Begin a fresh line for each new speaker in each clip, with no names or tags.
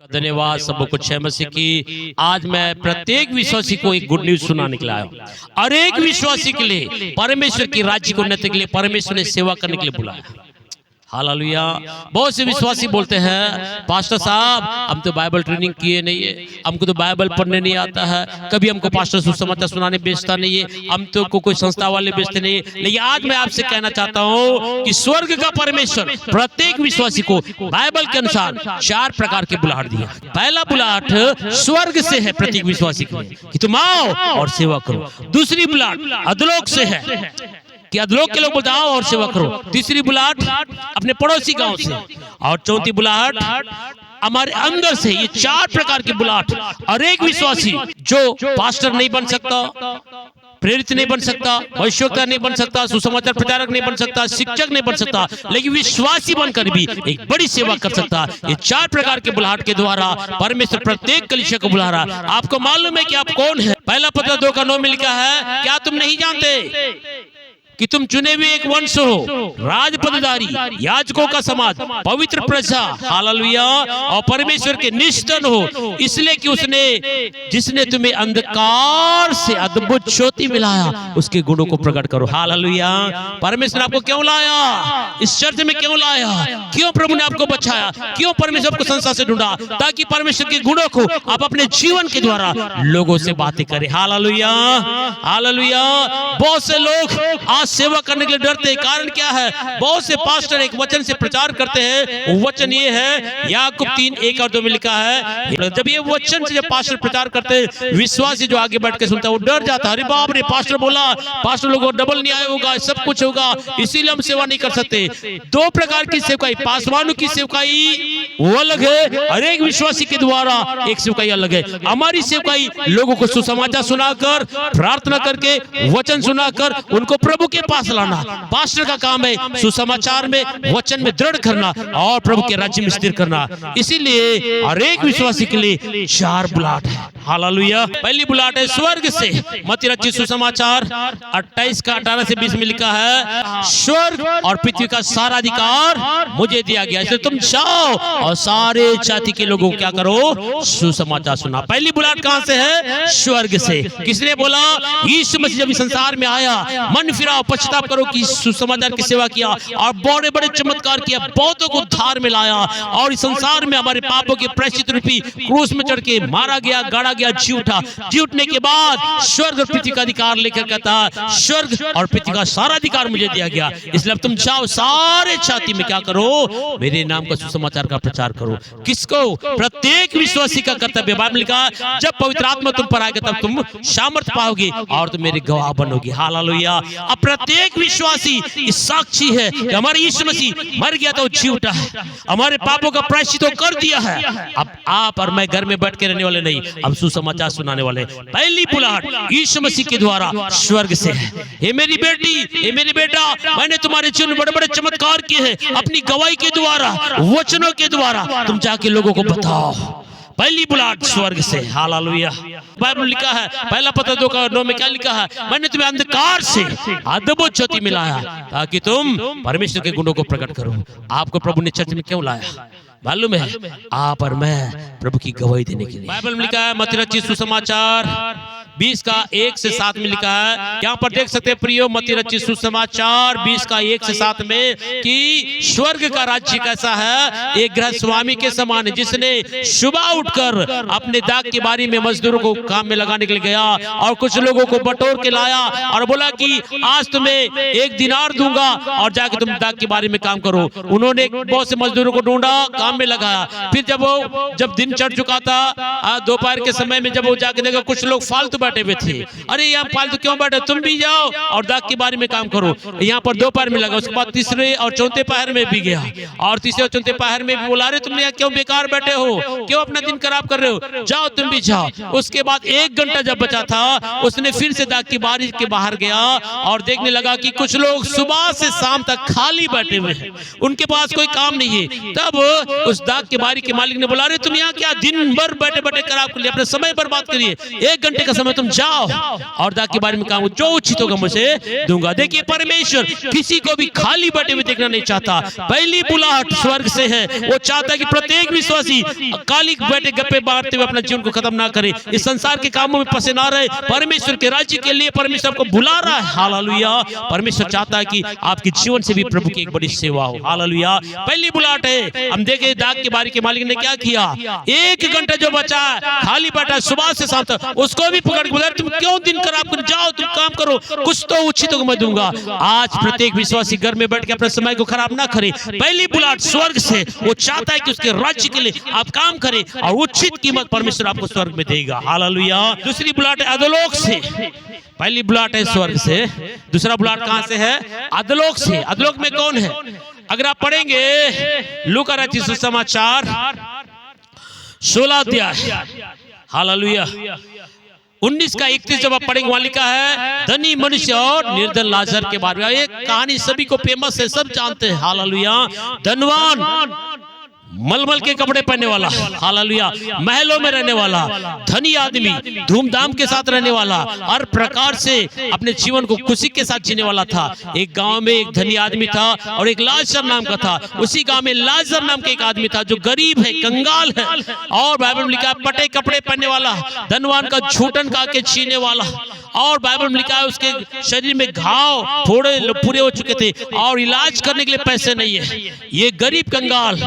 धन्यवाद सबको कुछ है मसीह की। आज मैं प्रत्येक विश्वासी को एक गुड न्यूज सुनाने के लिए आया हूं और एक विश्वासी के लिए परमेश्वर की राज्य को उन्नति के लिए परमेश्वर ने सेवा करने के लिए बुलाया। हालेलुया। बहुत से विश्वासी बोलते हैं पास्टर साहब हम तो बाइबल ट्रेनिंग किए नहीं है, हमको तो बाइबल पढ़ने नहीं आता है, कभी हमको पास्टर सुसमाचार सुनाने बेचता नहीं है, हम तो को कोई संस्था वाले बेचते नहीं है। लेकिन आज मैं आपसे कहना चाहता हूं कि स्वर्ग का परमेश्वर प्रत्येक विश्वासी को बाइबल के अनुसार 4 प्रकार के बुलाहट दिया। पहला बुलाहट स्वर्ग से है प्रत्येक विश्वासी के लिए कि तुम आओ और सेवा करो। दूसरी बुलाहट अधोलोक से है कि अधोलोक के लोग बोलते आओ और सेवा करो। तीसरी बुलाहट अपने पड़ोसी गांव से, और चौथी बुलाहट हमारे अंदर से। ये 4 प्रकार की बुलाहट। और एक विश्वासी जो पास्टर नहीं बन सकता, प्रेरित नहीं बन सकता, भविष्यवक्ता नहीं बन सकता, सुसमाचार प्रचारक नहीं बन सकता, शिक्षक नहीं बन सकता, लेकिन विश्वासी बनकर भी एक बड़ी सेवा कर सकता। ये 4 प्रकार के बुलाहट के द्वारा परमेश्वर प्रत्येक कलीसिया को बुला रहा। आपको मालूम है कि आप कौन है? पहला पत्र 2:9 में लिखा है, क्या तुम नहीं जानते कि तुम चुने हुए एक वंश हो, राजपदधारी, याजकों का समाज, पवित्र प्रजा, हालेलुया, और परमेश्वर के निष्ठन हो, इसलिए कि उसने जिसने तुम्हें अंधकार से अद्भुत ज्योति मिलाया उसके गुणों को प्रकट करो। हालेलुया। परमेश्वर आपको क्यों लाया? इस चर्च में क्यों लाया? क्यों प्रभु ने आपको बचाया? क्यों परमेश्वर आपको संसार से ढूंढा? ताकि परमेश्वर के गुणों को आप अपने जीवन के द्वारा लोगों से बातें करें। Hallelujah, hallelujah. बहुत से लोग सेवा करने के लिए डरते हैं। कारण क्या है? बहुत से पास्टर एक वचन से प्रचार करते हैं। वचन ये है, याकूब 3:1-2 में लिखा है, जब ये वचन से जब पास्टर प्रचार करते हैं, विश्वासी जो आगे बैठ के सुनता है वो डर जाता है। अरे बाप रे, पास्टर बोला, पास्टर लोगों को डबल न्याय होगा, सब कुछ होगा, इसीलिए हम सेवा नहीं कर सकते। 2 प्रकार की सेवकाई, पासवानों की सेवकाई वो अलग है, हर एक विश्वासी के द्वारा एक सेवकाई अलग है। हमारी सेवकाई लोगों को सुसमाचार सुनाकर, प्रार्थना करके, वचन सुनाकर उनको प्रभु के पास लाना। पास्टर का काम है सुसमाचार में, वचन में दृढ़ करना और प्रभु के राज्य में स्थिर करना। इसीलिए हर एक विश्वासी के लिए 4 बुलाहट है। हालेलुया। पहली बुलाहट है स्वर्ग से। मत्ती रचित सुसमाचार 28:18 से 20 में लिखा है, स्वर्ग और पृथ्वी का सारा अधिकार मुझे दिया गया, इसलिए तुम जाओ और सारे जाति के लोगों को क्या करो? सुसमाचार सुना। पहली बुलाहट कहां से है? स्वर्ग से। किसने बोला? यीशु मसीह जब इस संसार में आया, मन फिराओ, पश्चाताप करो कि सुसमाचार की सेवा किया और बड़े बड़े चमत्कार किया, बहुतों को उद्धार में लाया और इस संसार में हमारे पापों के प्रायश्चित रूपी क्रूस में चढ़ के मारा गया, गाड़ा गया, जी उठा। जी उठने के बाद स्वर्ग और पृथ्वी का अधिकार लेकर कहता, स्वर्ग और पृथ्वी का सारा अधिकार मुझे दिया गया, इसलिए तुम जाओ सारे जाति में क्या करो? मेरे नाम का सुसमाचार का प्रचार करो। किसको? प्रत्येक विश्वासी का कर्तव्य। बाइबल लिखा, जब पवित्र आत्मा तुम पर आएगा तब तुम सामर्थ पाओगे और तुम मेरे गवाह बनोगे। हालेलुया। अब प्रत्येक विश्वासी इस साक्षी है कि हमारे यीशु मसीह मर गया तो जी उठा है, हमारे पापों का प्रायश्चित कर दिया है। अब आप और मैं घर में बैठ के रहने वाले नहीं, हम सुसमाचार सुनाने वाले। पहली बुलाहट यीशु मसीह के द्वारा स्वर्ग से है। हे मेरी बेटी, हे मेरे बेटा, मैंने तुम्हारे जीवन में बड़े बड़े चमत्कार किए हैं अपनी गवाही के द्वारा, वचनों के द्वारा। तुम जाके लोगों को बताओ। पहली बुलाहट स्वर्ग से। हालेलुया। बाइबल लिखा है, पहला पत्र 2:9 में क्या लिखा है? मैंने तुम्हें अंधकार से अद्भुत ज्योति मिलाया ताकि तुम परमेश्वर के गुणों को प्रकट करो। आपको प्रभु ने चर्च में क्यों लाया? मालूम है? आप और मैं प्रभु की गवाही देने के लिए। बाइबल में लिखा है, मत्ती रचित सुसमाचार 20:1 से 7 में लिखा है, यहाँ पर देख सकते हैं प्रियो, मत्ती रचित सुसमाचार 20:1 से 7 में कि स्वर्ग का राज्य कैसा है? एक गृह स्वामी के समान है, जिसने सुबह उठकर अपने दाख की बारी में मजदूरों को काम में लगाने के लिए गया और कुछ लोगों को बटोर के लाया और बोला कि आज तुम्हें 1 दिनार दूंगा और जाके तुम दाख की बारी में काम करो। उन्होंने बहुत से मजदूरों को ढूंढा, काम में लगाया। फिर जब दिन चढ़ चुका था, दोपहर के समय में जब वो जाके देखा कुछ लोग फालतू बैठे हुए थे। अरे यहाँ फालतू क्यों बैठे? तुम भी जाओ और दाख की बारी में काम करो। यहाँ पर दोपहर में लगा, उसके बाद तीसरे और चौथे पहर में भी गया और तीसरे और चौथे पहर में भी बोला, अरे तुम यहाँ क्यों बेकार बैठे हो? क्यों अपना दिन खराब कर रहे हो? जाओ, तुम भी जाओ। उसके बाद 1 घंटा जब बचा था, उसने फिर से दाख की बारी के बाहर गया और देखने लगा कि कुछ लोग सुबह से शाम तक खाली बैठे हुए हैं, उनके पास कोई काम नहीं है। तब उस दाख की बारी के मालिक ने बोला, अरे तुम यहाँ क्या दिन भर बैठे बैठे खराब कर लिया, अपने समय बर्बाद करिए, 1 घंटे का समय तुम जाओ और दाग के बारे में कहा जो उचित होगा मुझे दूंगा। देखिए परमेश्वर किसी को भी खाली बैठे हुए देखना नहीं चाहता। पहली बुलाहट स्वर्ग से है, वो चाहता है कि प्रत्येक विश्वासी खाली बैठे गप्पे मारते हुए अपना जीवन को खत्म ना करे, इस संसार के कामों में फंसे ना रहे। परमेश्वर के राज्य के लिए परमेश्वर आपको बुला रहा है। हालेलुया। परमेश्वर चाहता है कि आपके जीवन से भी प्रभु की एक बड़ी सेवा हो। हालेलुया। पहली बुलाहट है। हम देखे दाग के बारी के मालिक ने क्या किया, 1 घंटा जो बचा खाली बैठा सुबह से शाम तक, उसको भी पकड़ के बोला तुम क्यों दिन खराब कर, जाओ तुम काम करो, कुछ तो उचित को मैं दूंगा। आज प्रत्येक विश्वासी घर में बैठ के अपने समय को खराब ना करे। पहली बुलाहट स्वर्ग से, वो चाहता है कि उसके राज्य के लिए आप काम करें और उचित कीमत परमेश्वर आपको स्वर्ग में देगा। हालेलुया। दूसरी बुलाहट अधोलोक से। पहली बुलाहट है स्वर्ग से, दूसरा बुलाहट कहां से है? अधोलोक से। अधोलोक में कौन है? अगर आप पढ़ेंगे लूका रचित सुसमाचार 16 अध्याय, हालेलुया 19 का 31 जब आप पढ़ेंगे वहां लिखा है धनी मनुष्य और निर्धन लाजर के बारे में। ये कहानी सभी को फेमस है, सब जानते हैं। हालेलुया। धनवान मलमल के कपड़े पहनने वाला, हालेलुया, महलों में रहने वाला धनी आदमी, धूमधाम के साथ रहने वाला, हर प्रकार से अपने जीवन को खुशी के साथ जीने वाला था। एक गांव में एक धनी आदमी था और एक लाजर नाम का था। उसी गांव में लाजर नाम का एक आदमी था जो गरीब है, कंगाल है, और बाइबल में लिखा है पटे कपड़े पहनने वाला, धनवान का झूठन खा के छीने वाला। और बाइबल में लिखा है उसके शरीर में घाव थोड़े पूरे हो चुके थे और इलाज करने के लिए पैसे नहीं है। ये गरीब कंगाल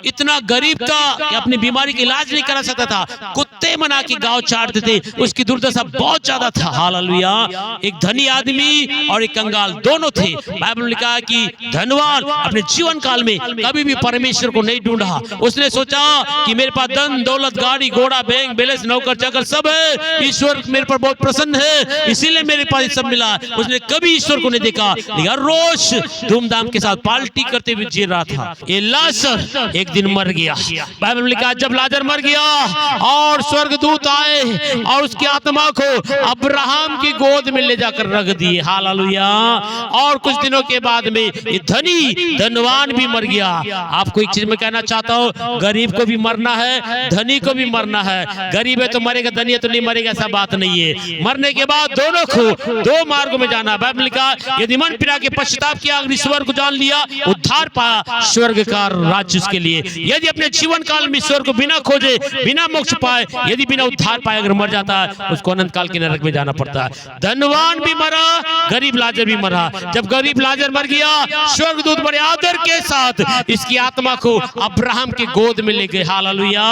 इतना गरीब था कि अपनी बीमारी का इलाज नहीं करा सकता था, कुत्ते मना के गांव चाटते थे, उसकी दुर्दशा बहुत ज्यादा था। हालेलुया। एक धनी आदमी और एक कंगाल दोनों थे। बाइबल में लिखा है कि धनवान अपने जीवन काल में कभी भी परमेश्वर को नहीं ढूंढा। उसने सोचा कि मेरे पास धन दौलत गाड़ी घोड़ा बैंक बैलेंस नौकर चाकर सब है, ईश्वर मेरे पर बहुत प्रसन्न है, इसीलिए मेरे पास सब मिला। उसने कभी ईश्वर को नहीं देखा, लेकिन हर रोज धूमधाम के साथ पार्टी करते हुए जी रहा था। ये लाजर एक दिन मर गया। बाइबल में लिखा है जब लाजर मर गया और स्वर्गदूत आए और उसकी आत्मा को अब्राहम की गोद में ले जाकर रख दिए। हालेलुया। और कुछ दिनों के बाद में ये धनी धनवान भी मर गया। आपको एक चीज में कहना चाहता हूँ, गरीब को भी मरना है, धनी को भी मरना है। गरीब है तो मरेगा, धनी है तो नहीं मरेगा, ऐसा बात नहीं है। मरने के बाद दोनों को दो मार्गों में जाना। बाइबल में लिखा यदि मन फिरा के पश्चाताप किया, ईश्वर को जान लिया, उद्धार पाया, स्वर्ग का राज्य उसके लिए। यदि अपने जीवन काल में ईश्वर को बिना खोजे बिना मोक्ष पाए, यदि बिना उद्धार पाए अगर मर जाता है, उसको अनंत काल के नरक में जाना पड़ता है। धनवान भी मरा, गरीब लाजर भी मरा। जब गरीब लाजर मर गया, स्वर्गदूत बड़े आदर के साथ इसकी आत्मा को अब्राहम के गोद में ले गए। हालेलुया।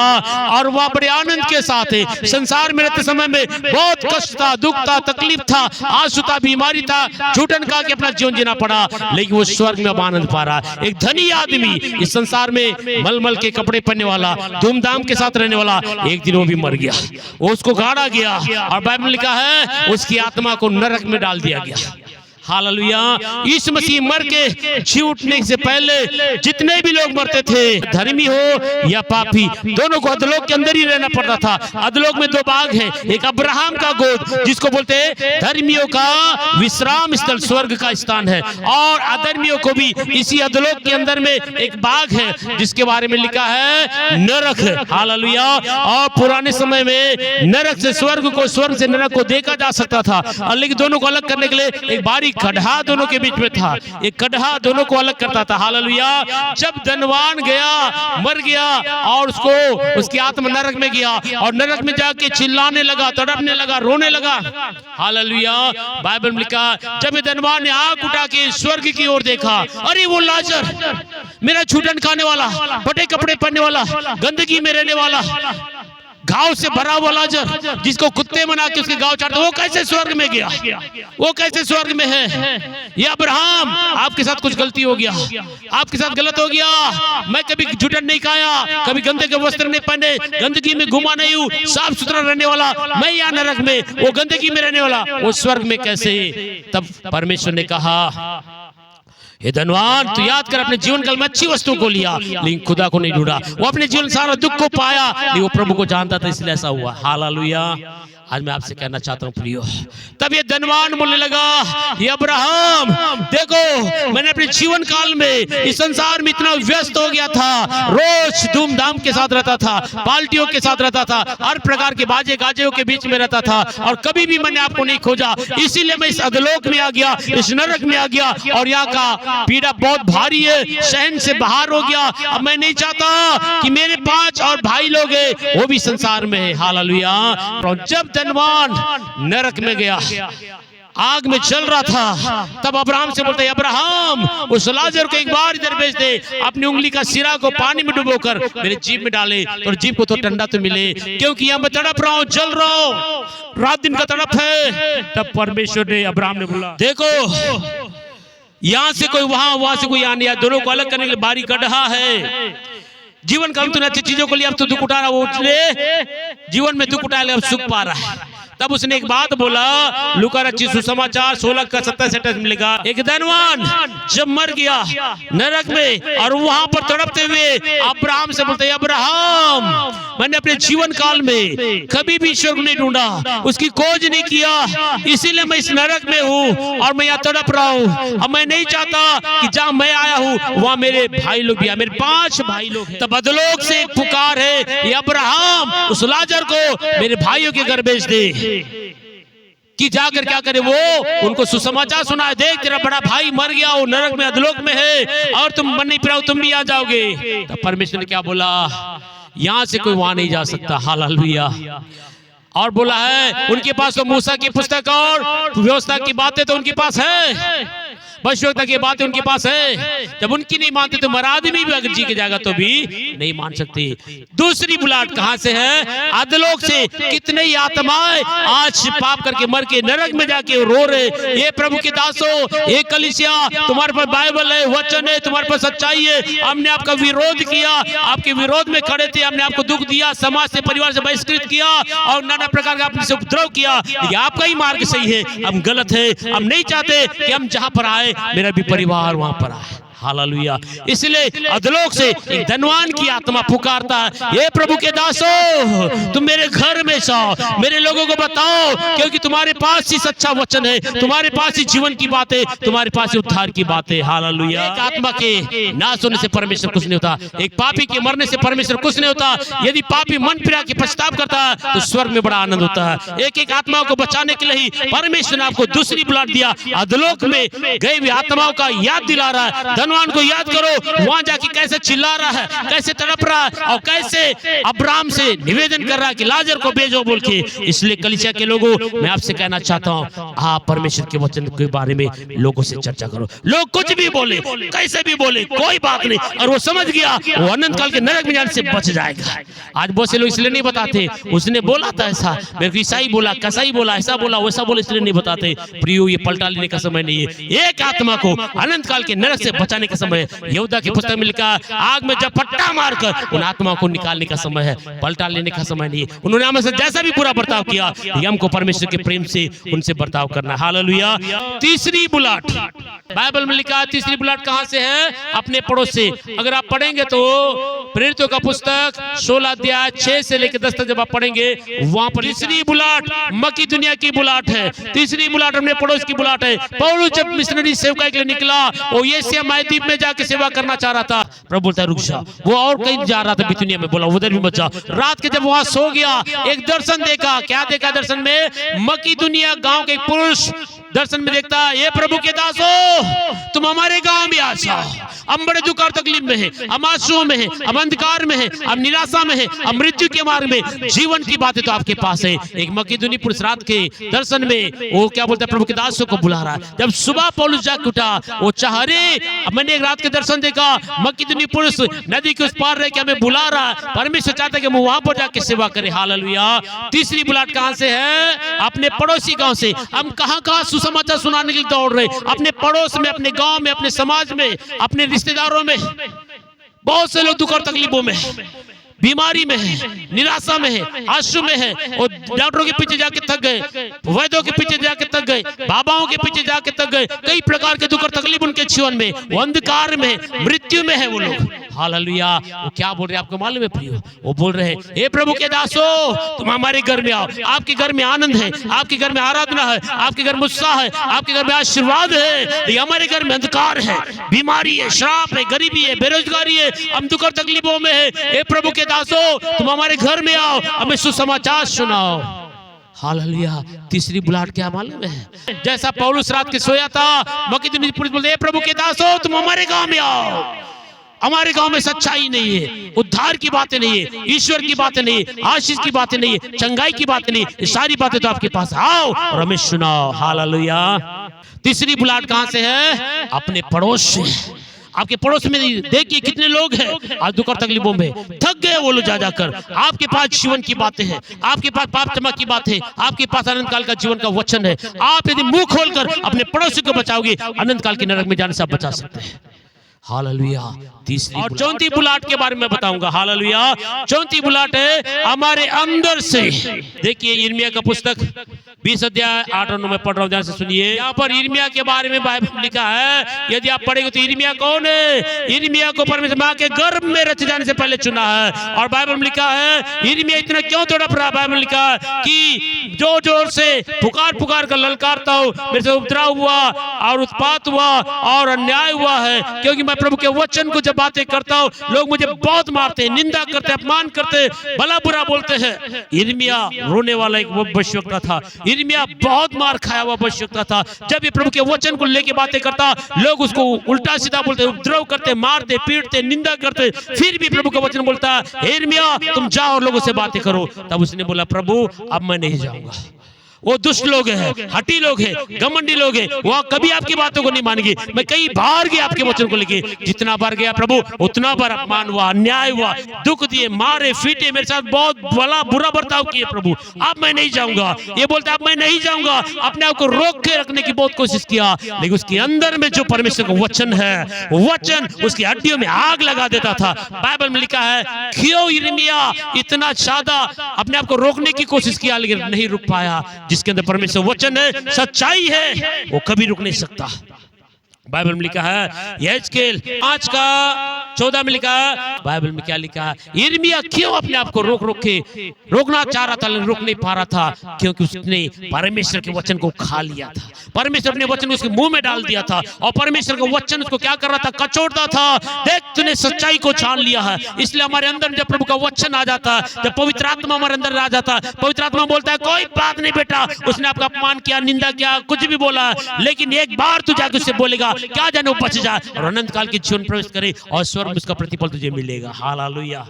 और वह बड़े आनंद के साथ है। संसार में रहते समय में बहुत कष्ट था, दुख था, तकलीफ था, आंसू था, बीमारी था, झूठन खा के अपना जीवन जीना पड़ा, लेकिन वो स्वर्ग में अब आनंद पा रहा। एक धनी आदमी इस संसार में मलमल के कपड़े पहनने वाला, धूमधाम के साथ रहने वाला, एक दिन वो भी मर गया, उसको गाड़ा गया और बाइबल में लिखा है उसकी आत्मा को नरक में डाल दिया गया। हालेलुया। यीशु मसीह मर के जी उठने से पहले जितने भी लोग मरते थे, धर्मी हो या पापी, दोनों को अधलोक के अंदर ही रहना पड़ता था। अधलोक में 2 भाग हैं, एक अब्राहम का गोद जिसको बोलते हैं धर्मियों का विश्राम स्थल, स्वर्ग का स्थान है, और अधर्मियों को भी इसी अधलोक के अंदर में एक भाग है जिसके बारे में लिखा है नरक। हालेलुया। और पुराने समय में नरक से स्वर्ग को, स्वर्ग से नरक को देखा जा सकता था, लेकिन दोनों को अलग करने के लिए एक बारीक गड्ढा दोनों के बीच में था। एक गड्ढा दोनों को अलग करता था। हालेलुया। जब धनवान गया, मर गया और उसको उसकी आत्मा नरक में गया और नरक में जाके चिल्लाने लगा, तड़पने लगा, रोने लगा। हालेलुया। बाइबल में लिखा जब धनवान ने आंख उठा के स्वर्ग की ओर देखा, अरे वो लाजर, मेरा झूठन खाने वाला, फटे कपड़े पहनने वाला, गंदगी में रहने वाला, घाव से भरा हुआ लाजर जिसको कुत्ते मना के उसके घाव चाटते, वो कैसे स्वर्ग में गया? वो कैसे स्वर्ग में है? ये अब्राहम, आपके साथ कुछ गलती हो गया, आपके साथ गलत हो गया। मैं कभी झूठन नहीं खाया, कभी गंदे के वस्त्र नहीं पहने, गंदगी में घुमा नहीं हूँ, साफ सुथरा रहने वाला, मैं यहाँ नरक में, वो गंदगी में रहने वाला, वो स्वर्ग में कैसे? तब परमेश्वर ने कहा ये धनवान तो याद कर, अपने जीवन काल में अच्छी वस्तुओं को लिया लेकिन खुदा को नहीं ढूंढा। वो अपने जीवन सारा दुख को पाया लेकिन वो प्रभु को जानता था, इसलिए ऐसा हुआ। हालेलुया। आज मैं आपसे कहना चाहता हूँ प्रियो, तब ये धनवान बोलने लगा, ये अब्राहम देखो, मैंने अपने जीवन काल में इस संसार में इतना व्यस्त हो गया था, रोज धूमधाम के साथ रहता था, पार्टियों के साथ रहता था, हर प्रकार के बाजे गाजेयों के बीच में रहता था, और कभी भी मैंने आपको नहीं खोजा। इसीलिए मैं इस अधलोक में आ गया, इस नरक में आ गया, और यहाँ का पीड़ा बहुत भारी है, सहन से बाहर हो गया। अब मैं नहीं चाहता कि मेरे 5 और भाई लोग हैं वो भी संसार में है। हालेलुया। जब धनवान नरक में गया, आग में जल रहा था, तब अब्राहम से बोलते, अब्राहम उस लाजर को एक बार इधर भेज दे, अपनी उंगली का सिरा को पानी में डुबोकर मेरे जीभ में डाले, और जीभ को तो ठंडा तो मिले, क्योंकि यहाँ मैं तड़प रहा हूँ, जल रहा हूँ, रात दिन का तड़प है। तब परमेश्वर ने, अब्राहम ने बोला, देखो यहां से कोई वहां, वहां से कोई आने, दोनों को अलग करने के लिए बारी गड्ढा है। जीवन काल में तूने अच्छी चीजों को लिए अब तो दुख उठा रहा, वो जीवन में दुख उठा ले, अब सुख पा रहा है। तब उसने एक बात बोला, लूका रचित सुसमाचार 16 का 27 मिलेगा, एक धनवान जब मर गया नरक में और वहां पर तड़पते हुए अब्राहम से बोलते, अब्राहम मैंने अपने जीवन काल में कभी भी ईश्वर को नहीं ढूंढा, उसकी खोज नहीं किया, इसीलिए मैं इस नरक में हूँ और मैं यहाँ तड़प रहा हूँ। अब मैं नहीं चाहता कि जहां मैं आया हूँ वहां मेरे भाई लोग भी आए, मेरे 5 भाई लोग हैं। तब अधलोक से एक पुकार है, ये अब्राहम उस लाजर को मेरे भाइयों के घर भेज दे कि जाकर क्या करे, वो उनको सुसमाचार सुनाए, देख तेरा बड़ा भाई मर गया, वो नरक में अधलोक में है और तुम मन नहीं पिराओ, तुम भी आ जाओगे। तब परमेश्वर ने क्या बोला, यहां से कोई वहां नहीं जा सकता। हालेलुया। और बोला है, उनके पास तो मूसा की पुस्तक और व्यवस्था की बातें तो उनके पास है, भविष्यवक्ता की बातें उनके पास है, जब उनकी नहीं मानते तो मर आदमी भी अगर जी के जाएगा तो भी नहीं मान सकते। दूसरी बुलाहट कहां से है, अधलोक से। कितने ही आत्माएं आज पाप करके मर के नरक में जाके रो रहे, ये प्रभु के दासों, ये कलीसिया, तुम्हारे पास बाइबल है, वचन है, तुम्हारे पास सच्चाई है, हमने आपका विरोध किया, आपके विरोध में खड़े थे, हमने आपको दुख दिया, समाज से, परिवार से बहिष्कृत किया और नाना प्रकार का आपने से उपद्रव किया, लेकिन आपका ही मार्ग सही है, हम गलत है, हम नहीं चाहते कि हम जहां पर आए मेरा भी परिवार वहां पर आए। हालेलुया। इसलिए अधलोक से एक धनवान की आत्मा पुकारता है, ये प्रभु के दासों तुम मेरे घर में आओ, मेरे लोगों को बताओ, क्योंकि तुम्हारे पास ही सच्चा वचन है, तुम्हारे पास ही जीवन की बात है, तुम्हारे पास ही उद्धार की बात है। हालेलुया। एक आत्मा के नाश होने से परमेश्वर कुछ नहीं होता, एक पापी के मरने से परमेश्वर कुछ नहीं होता। यदि पापी मन फिरा के पछताव करता है तो स्वर्ग में बड़ा आनंद होता है। एक एक आत्मा को बचाने के लिए ही परमेश्वर ने आपको दूसरी बुलाहट दिया, अधलोक में गई हुई आत्माओं का याद दिला रहा है। धनवान को याद करो, वहां जाके कैसे चिल्ला रहा है, कैसे तड़प रहा है और कैसे अब्राहम से निवेदन कर रहा है कि लाजर को भेजो बोल के। इसलिए कलीसिया के लोगों, मैं आपसे कहना चाहता हूं, आप परमेश्वर के वचन के बारे में लोगों से चर्चा करो। लोग कुछ भी बोले, कैसे भी बोले, कोई बात नहीं, और वो समझ गया वो अनंत काल के नरक में जाने से बच जाएगा। आज बहुत से लोग इसलिए नहीं बताते, उसने बोला था ऐसा, मेरे को ईसाई बोला, कसाई बोला, ऐसा बोला, वैसा बोला, इसलिए नहीं बताते। प्रियो, ये पलटा लेने का समय नहीं है। एक आत्मा को अनंत काल के नरक से बचाने का समय है। यहूदा की पुस्तक में लिखा, आग में जब फट्टा मारकर उन आत्माओं को निकालने का समय है, पलटा लेने का समय नहीं है। उन्होंने हमसे जैसा भी बुरा बर्ताव किया, हमको परमेश्वर के प्रेम से उनसे बर्ताव करना। हालेलुया। तीसरी बुलाहट बाइबल में लिखा है, तीसरी बुलाहट कहां से है, अपने पड़ोस से। अगर आप पढ़ेंगे तो प्रेरितों का पुस्तक 16 अध्याय 6 से लेकर 10 तक जब आप पढ़ेंगे, वहां पर तीसरी बुलाहट मक्की दुनिया की बुलाहट है। तीसरी बुलाहट अपने पड़ोस की बुलाहट है। पौलुस जब मिशनरी सेवकाई के लिए निकला, वो एशिया महाद्वीप में जाके सेवा करना चाह रहा था, प्रभु बोलता है रुक जा। वो और कहीं जा रहा था बितुनिया में, बोला उधर भी मत जा। रात के जब वहां सो गया, एक दर्शन देखा। क्या देखा दर्शन में, मक्की दुनिया गांव के एक पुरुष दर्शन में देखता, ये प्रभु के दासों तुम हमारे गांव में आ जाओ, हम बड़े दुख और तकलीफ में है, हम आंसुओं में है, हम अंधकार में है, हम निराशा में है, हम मृत्यु के मार्ग में, जीवन की बातें तो आपके पास है। एक मक्की दुनिया पुरुष रात के दर्शन में वो क्या बोलता है, प्रभु के दासों को बुला रहा है। जब सुबह पौलुस जाग उठा, वो चाह रहे, मैंने एक रात के दर्शन देखा, मक्की दुनिया पुरुष नदी के उस पार रह के हमें बुला रहा है। परमेश्वर चाहता है कि हम वहां पर जाके सेवा करें। हालेलुया। तीसरी बुलाहट कहां से है, अपने पड़ोसी गांव से। हम कहां सुसमाचार सुनाने के लिए दौड़ रहे, अपने पड़ोस में, अपने गांव में, अपने समाज में, अपने रिश्तेदारों में। बहुत से लोग दुख और तकलीफों में, बीमारी में है, निराशा में है, आंसू में है, और डॉक्टरों के पीछे जाके थक गए, वैद्यों के पीछे जाके थक गए, बाबाओं के पीछे जाके थक गए, कई प्रकार के दुख और तकलीफ उनके जीवन में, वो अंधकार में, मृत्यु में है वो लोग। हालेलुया। वो क्या बोल रहे हैं आपको मालूम है प्रियो? वो बोल रहे हैं, हे प्रभु के दासो, तुम हमारे घर में आओ। आपके घर में आनंद है, आपके घर में आराधना है, आपके घर में उत्साह है, आपके घर में आशीर्वाद है। ये हमारे घर में अंधकार है, बीमारी है, श्राप है, गरीबी है, बेरोजगारी है, हम दुख और तकलीफों में है। हे प्रभु के दासो, तुम हमारे घर में आओ, हमें सुसमाचार सुनाओ। हालेलुया। तीसरी बुलाहट क्या मालूम है? जैसा पौलुस रात के सोया था, मकिदुनी पुलिस बोलते, हे प्रभु के दासो, तुम हमारे गांव में आओ। हमारे गांव में सच्चाई नहीं है, उद्धार की बातें नहीं है, ईश्वर की बातें नहीं है, आशीष की बातें नहीं है, चंगाई की बातें नहीं, ये सारी बातें तो आपके पास आओ और हमें सुनाओ। हालेलुया। तीसरी बुलाहट कहां से है? अपने पड़ोस से। आपके पड़ोस में देखिए कितने लोग हैं आज दुख और तकलीफों में, थक गए वो लोग जा जाकर। आपके पास जीवन की बातें हैं, आपके पास पाप क्षमा की बात है, आपके पास अनंत काल का जीवन का वचन है। आप यदि मुंह खोलकर अपने पड़ोसी को बचाओगे, अनंत काल के नरक में जाने से आप बचा सकते हैं। हालेलुया। तीसरी और चौथी बुलाहट के बारे में बताऊंगा। हालेलुया। चौथी बुलाहट है हमारे अंदर से। देखिए यिर्मयाह का पुस्तक 20 अध्याय 8 और 9 में पढ़ रहा हूं, ध्यान से सुनिए। यहाँ पर यिर्मयाह के बारे में बाइबल में लिखा है, यदि आप पढ़ेंगे तो यिर्मयाह कौन है? यिर्मयाह को परमेश्वर मां के गर्भ में रचे जाने से पहले चुना है। और बाइबल में लिखा है यिर्मयाह इतना क्यों तड़प रहा? बाइबल में लिखा है कि जो जोर से पुकार पुकार कर ललकारता हूं, मेरे से उपद्रव हुआ और उत्पात हुआ और अन्याय हुआ है, क्योंकि मैं प्रभु के वचन को जब बातें करता हूँ, लोग मुझे बहुत मारते हैं, निंदा करते हैं, अपमान करते हैं, भला बुरा बोलते हैं। यिर्मयाह रोने वाला एक भविष्यवक्ता था, यिर्मयाह बहुत मार खाया हुआ भविष्यवक्ता था। जब ये प्रभु के वचन को लेके बातें करता, लोग उसको उल्टा सीधा बोलते, उपद्रव करते, मारते, पीटते, निंदा करते, फिर भी प्रभु का वचन बोलता है, यिर्मयाह तुम जाओ और लोगों से बातें करो। तब उसने बोला, प्रभु अब मैं नहीं जाऊंगा। वो दुष्ट लोग हैं, हठी लोग हैं, घमंडी लोग हैं, वहां कभी आपकी बातों को नहीं मानेंगे। मैं कई बार गया आपके वचन को लेके, जितना बार गया प्रभु उतना बार अपमान हुआ, अन्याय हुआ, दुख दिए, मारे, पीटे, मेरे साथ बहुत भला बुरा बर्ताव किए प्रभु। अब मैं नहीं जाऊंगा। ये बोलता अब मैं नहीं जाऊंगा। अपने आप को रोक के रखने की बहुत कोशिश किया, लेकिन उसके अंदर में जो परमेश्वर का वचन है, वचन उसकी हड्डियों में आग लगा देता था। बाइबल में लिखा है, क्यों यिर्मयाह इतना ज्यादा अपने आप को रोकने की कोशिश किया, लेकिन नहीं रुक पाया। जिसके अंदर परमेश्वर वचन है, सच्चाई है, वो कभी रुक नहीं सकता। बाइबल में लिखा है, यहेजकेल 5 का 14 में लिखा है, बाइबल में क्या लिखा है? यिर्मयाह क्यों अपने आप को रोकना चाह रहा था, लेकिन रोक नहीं पा रहा था, क्योंकि उसने परमेश्वर के वचन को खा लिया था। परमेश्वर अपने वचन को उसके मुंह में डाल दिया था, और परमेश्वर का वचन उसको क्या कर रहा था? कचोड़ता था। देख तूने सच्चाई को छान लिया है। इसलिए हमारे अंदर जब प्रभु का वचन आ जाता है, जब पवित्र आत्मा हमारे अंदर आ जाता है, पवित्र आत्मा बोलता है, कोई बात नहीं बेटा, उसने आपका अपमान किया, निंदा किया, कुछ भी बोला, लेकिन एक बार तू जाके उससे बोलेगा, क्या जाने वो बच जाए और अनंत काल के जीवन प्रवेश करे, और स्वर्ग में उसका प्रतिफल तुझे मिलेगा। हालेलुया।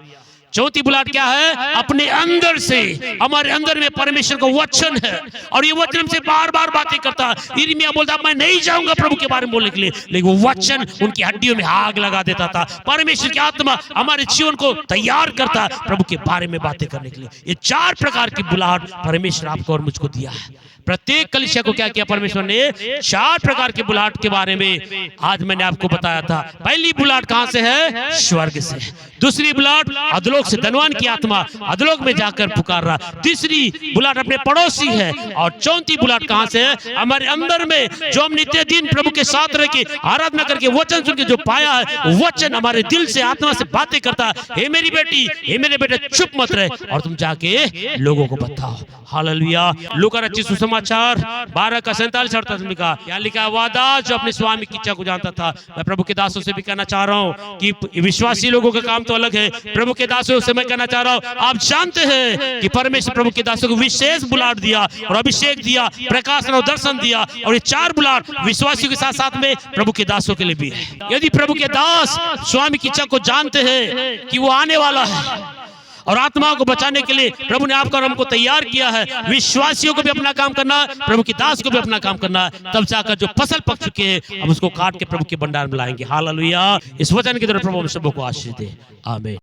चौथी बुलाहट क्या है? अपने अंदर से। हमारे अंदर में परमेश्वर का वचन है, और ये वचन से बार बार बातें करता है। यिर्मयाह बोलता मैं नहीं जाऊंगा प्रभु के बारे में बोलने के लिए, लेकिन वो वचन उनकी हड्डियों में आग लगा देता था। परमेश्वर की आत्मा हमारे जीवन को तैयार करता है प्रभु के बारे में बातें करने के लिए। ये 4 प्रकार की बुलाहट परमेश्वर आपको और मुझको दिया है। प्रत्येक कलीसिया को क्या किया परमेश्वर ने? 4 प्रकार की बुलाहट के बारे में आज मैंने आपको बताया था। पहली बुलाहट कहां से है? स्वर्ग से। दूसरी बुलाहट अधोलोक से, धनवान की आत्मा अधोलोक में जाकर पुकार रहा। तीसरी बुलाहट अपने पड़ोसी है। और चौथी बुलाहट कहां से है? हमारे अंदर में, जो हम नित्य दिन प्रभु के साथ रह के आराधना करके वचन सुन के जो पाया है, वचन हमारे दिल से, आत्मा से बातें करता है। हे मेरी बेटी, हे मेरे बेटे, चुप मत रहे और तुम जाके लोगों को बताओ। हालेलुया। लूका रचित सुसमाचार 12 का 47-48 में लिखा, क्या लिखा? वादा जो अपने स्वामी की इच्छा को जानता था। मैं प्रभु के दासों से भी कहना चाह रहा हूं कि विश्वासी लोगों का काम तो अलग है, प्रभु के दासों से मैं कहना चाह रहा हूं, आप जानते हैं कि परमेश्वर प्रभु के दासों को विशेष बुलाहट दिया और अभिषेक दिया, प्रकाशन और दर्शन दिया। और ये 4 बुलाहट विश्वासियों के साथ साथ में प्रभु के दासों के लिए भी है। यदि प्रभु के दास स्वामी की इच्छा को जानते हैं कि वो आने वाला है और आत्माओं को बचाने के लिए प्रभु ने आपका और हमको तैयार किया है, विश्वासियों को भी अपना काम करना है, प्रभु के दास को भी अपना काम करना है, तब जाकर जो फसल पक चुके हैं हम उसको काट के प्रभु के भंडार में लाएंगे। हालेलुया। इस वचन के द्वारा प्रभु हम सबको आशीष दे। आमीन।